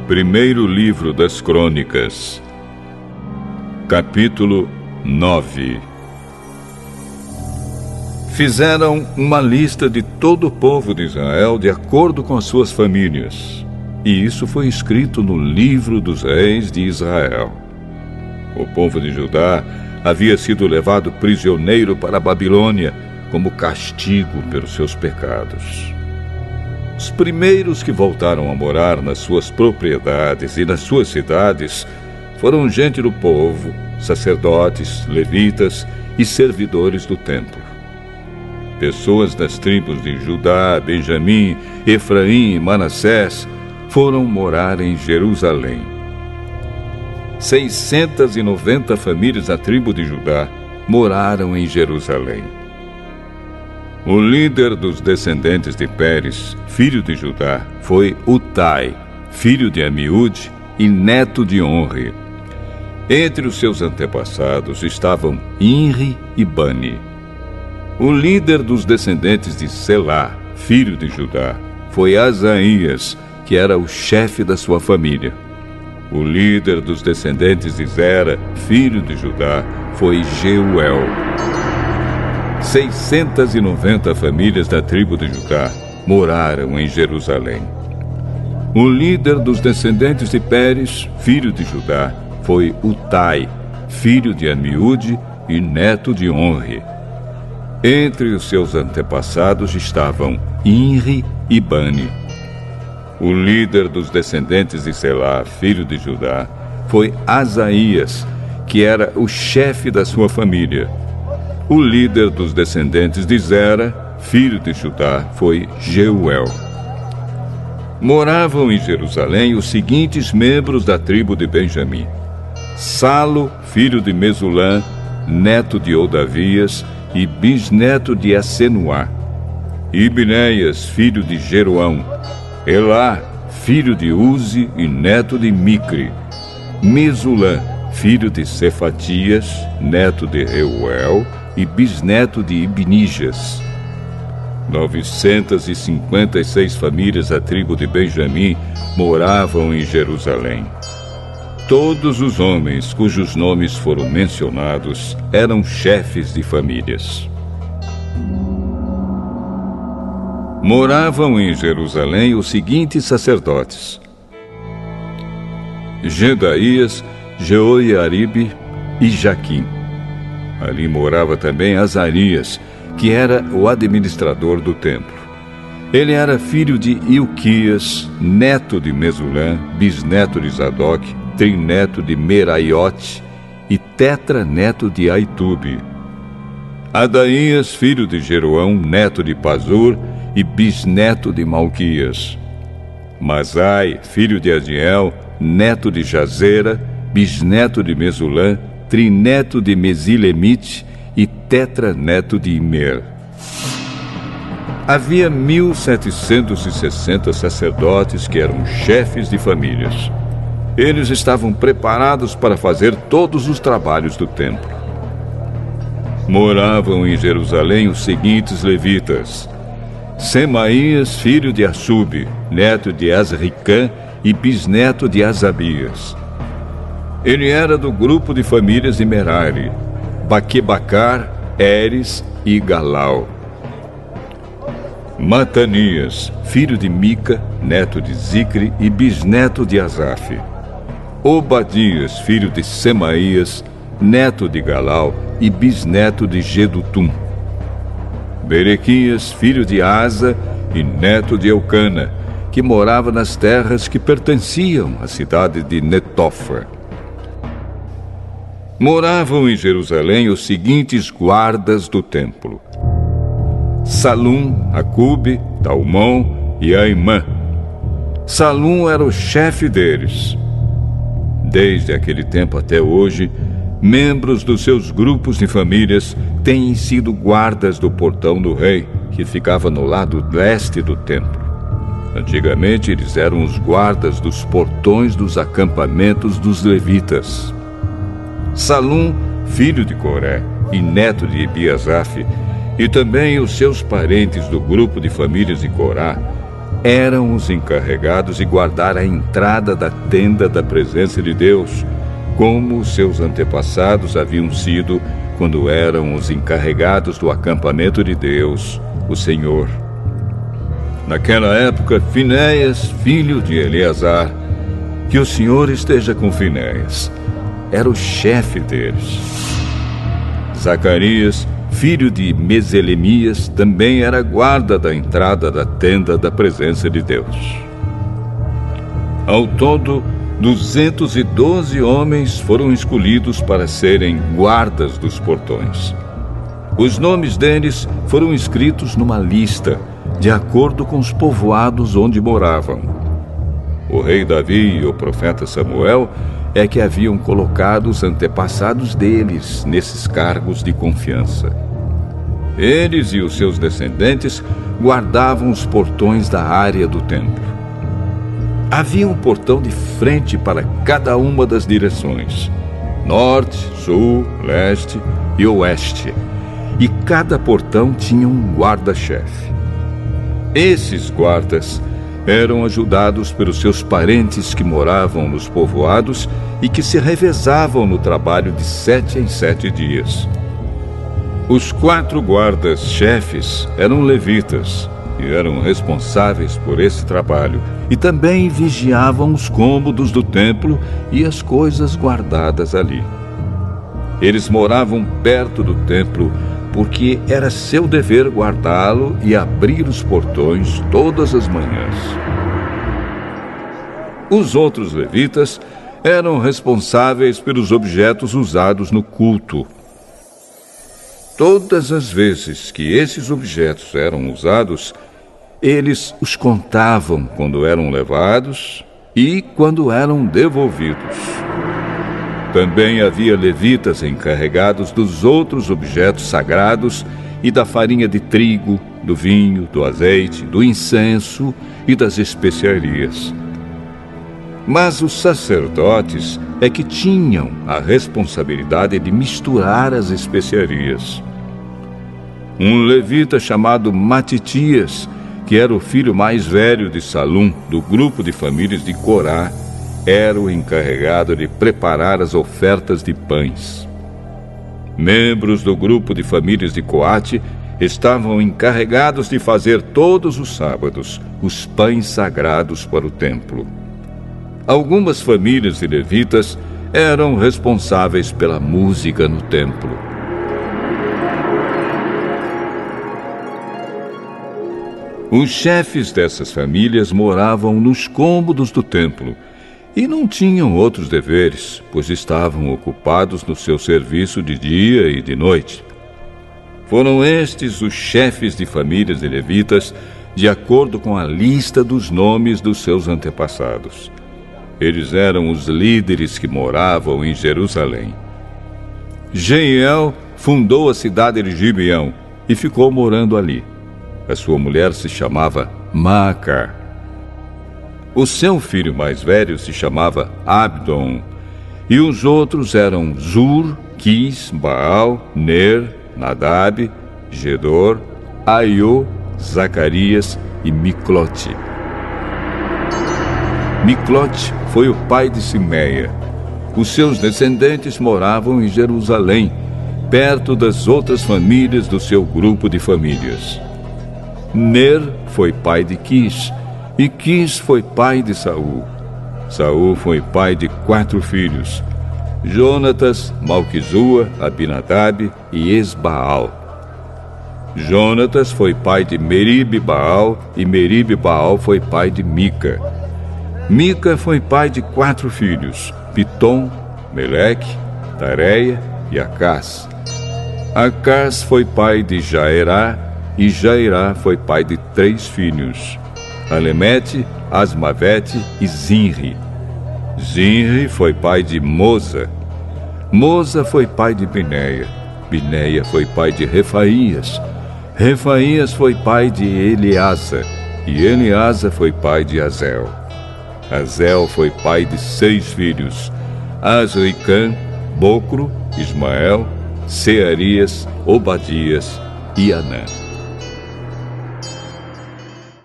Primeiro livro das Crônicas, capítulo 9. Fizeram uma lista de todo o povo de Israel de acordo com as suas famílias, e isso foi escrito no livro dos reis de Israel. O povo de Judá havia sido levado prisioneiro para a Babilônia como castigo pelos seus pecados. Os primeiros que voltaram a morar nas suas propriedades e nas suas cidades foram gente do povo, sacerdotes, levitas e servidores do templo. Pessoas das tribos de Judá, Benjamim, Efraim e Manassés foram morar em Jerusalém. 690 famílias da tribo de Judá moraram em Jerusalém. O líder dos descendentes de Pérez, filho de Judá, foi Utai, filho de Amiúde e neto de Onri. Entre os seus antepassados estavam Inri e Bani. O líder dos descendentes de Selá, filho de Judá, foi Asaías, que era o chefe da sua família. O líder dos descendentes de Zera, filho de Judá, foi Jeuel. 690 famílias da tribo de Judá moraram em Jerusalém. O líder dos descendentes de Pérez, filho de Judá, foi Utai, filho de Amiúde e neto de Onri. Entre os seus antepassados estavam Inri e Bani. O líder dos descendentes de Selá, filho de Judá, foi Asaías, que era o chefe da sua família. O líder dos descendentes de Zera, filho de Judá, foi Jeuel. Moravam em Jerusalém os seguintes membros da tribo de Benjamim: Salo, filho de Mesulã, neto de Odavias e bisneto de Assenuá; Ibneias, filho de Jeroão; Elá, filho de Uzi e neto de Micre; Mesulã, filho de Cefatias, neto de Reuel e bisneto de Ibnijas. 956 famílias da tribo de Benjamim moravam em Jerusalém. Todos os homens cujos nomes foram mencionados eram chefes de famílias. Moravam em Jerusalém os seguintes sacerdotes: Jedaías, Jeoiaribe e Jaquim. Ali morava também Azarias, que era o administrador do templo. Ele era filho de Ilquias, neto de Mesulã, bisneto de Zadok, trineto de Meraiote e tetraneto de Aitube. Adaías, filho de Jeroão, neto de Pazur e bisneto de Malquias. Masai, filho de Adiel, neto de Jazera, bisneto de Mesulã, trineto de Mesilemite e tetraneto de Imer. Havia 1.760 sacerdotes que eram chefes de famílias. Eles estavam preparados para fazer todos os trabalhos do templo. Moravam em Jerusalém os seguintes levitas: Semaías, filho de Assube, neto de Azricã e bisneto de Asabias. Ele era do grupo de famílias de Merari, Baquebacar, Eres e Galau. Matanias, filho de Mica, neto de Zicre e bisneto de Asaf. Obadias, filho de Semaías, neto de Galau e bisneto de Gedutum. Berequias, filho de Asa e neto de Eucana, que morava nas terras que pertenciam à cidade de Netofa. Moravam em Jerusalém os seguintes guardas do templo: Salum, Acube, Talmão e Aimã. Salum era o chefe deles. Desde aquele tempo até hoje, membros dos seus grupos de famílias têm sido guardas do portão do rei, que ficava no lado leste do templo. Antigamente, eles eram os guardas dos portões dos acampamentos dos levitas. Salum, filho de Coré e neto de Ebiasaf, e também os seus parentes do grupo de famílias de Corá, eram os encarregados de guardar a entrada da tenda da presença de Deus, como seus antepassados haviam sido quando eram os encarregados do acampamento de Deus, o Senhor. Naquela época, Finéias, filho de Eleazar, que o Senhor esteja com Finéias, era o chefe deles. Zacarias, filho de Meselemias, também era guarda da entrada da tenda da presença de Deus. Ao todo, 212 homens foram escolhidos para serem guardas dos portões. Os nomes deles foram escritos numa lista, de acordo com os povoados onde moravam. O rei Davi e o profeta Samuel é que haviam colocado os antepassados deles nesses cargos de confiança. Eles e os seus descendentes guardavam os portões da área do templo. Havia um portão de frente para cada uma das direções: norte, sul, leste e oeste. E cada portão tinha um guarda-chefe. Esses guardas eram ajudados pelos seus parentes que moravam nos povoados e que se revezavam no trabalho de 7 em 7 dias. Os 4 guardas-chefes eram levitas e eram responsáveis por esse trabalho e também vigiavam os cômodos do templo e as coisas guardadas ali. Eles moravam perto do templo porque era seu dever guardá-lo e abrir os portões todas as manhãs. Os outros levitas eram responsáveis pelos objetos usados no culto. Todas as vezes que esses objetos eram usados, eles os contavam quando eram levados e quando eram devolvidos. Também havia levitas encarregados dos outros objetos sagrados e da farinha de trigo, do vinho, do azeite, do incenso e das especiarias. Mas os sacerdotes é que tinham a responsabilidade de misturar as especiarias. Um levita chamado Matitias, que era o filho mais velho de Salum, do grupo de famílias de Corá, era o encarregado de preparar as ofertas de pães. Membros do grupo de famílias de Coate estavam encarregados de fazer todos os sábados os pães sagrados para o templo. Algumas famílias de levitas eram responsáveis pela música no templo. Os chefes dessas famílias moravam nos cômodos do templo e não tinham outros deveres, pois estavam ocupados no seu serviço de dia e de noite. Foram estes os chefes de famílias de levitas, de acordo com a lista dos nomes dos seus antepassados. Eles eram os líderes que moravam em Jerusalém. Jeiel fundou a cidade de Gibeão e ficou morando ali. A sua mulher se chamava Maaca. O seu filho mais velho se chamava Abdon, e os outros eram Zur, Quis, Baal, Ner, Nadab, Gedor, Aiô, Zacarias e Miclote. Miclote foi o pai de Simeia. Os seus descendentes moravam em Jerusalém, perto das outras famílias do seu grupo de famílias. Ner foi pai de Quis, e Quis foi pai de Saul. Saul foi pai de 4 filhos: Jonatas, Malquizua, Abinadab e Esbaal. Jonatas foi pai de Meribe-Baal, e Meribe-Baal foi pai de Mica. Mica foi pai de 4 filhos: Pitom, Meleque, Tareia e Acás. Acás foi pai de Jaerá, e Jairá foi pai de 3 filhos: Alemete, Asmavete e Zinri. Zinri foi pai de Moza. Moza foi pai de Bineia. Bineia foi pai de Refaías. Refaías foi pai de Eleasa. E Eleasa foi pai de Azel. Azel foi pai de 6 filhos: Azricã, Bocro, Ismael, Searias, Obadias e Anã.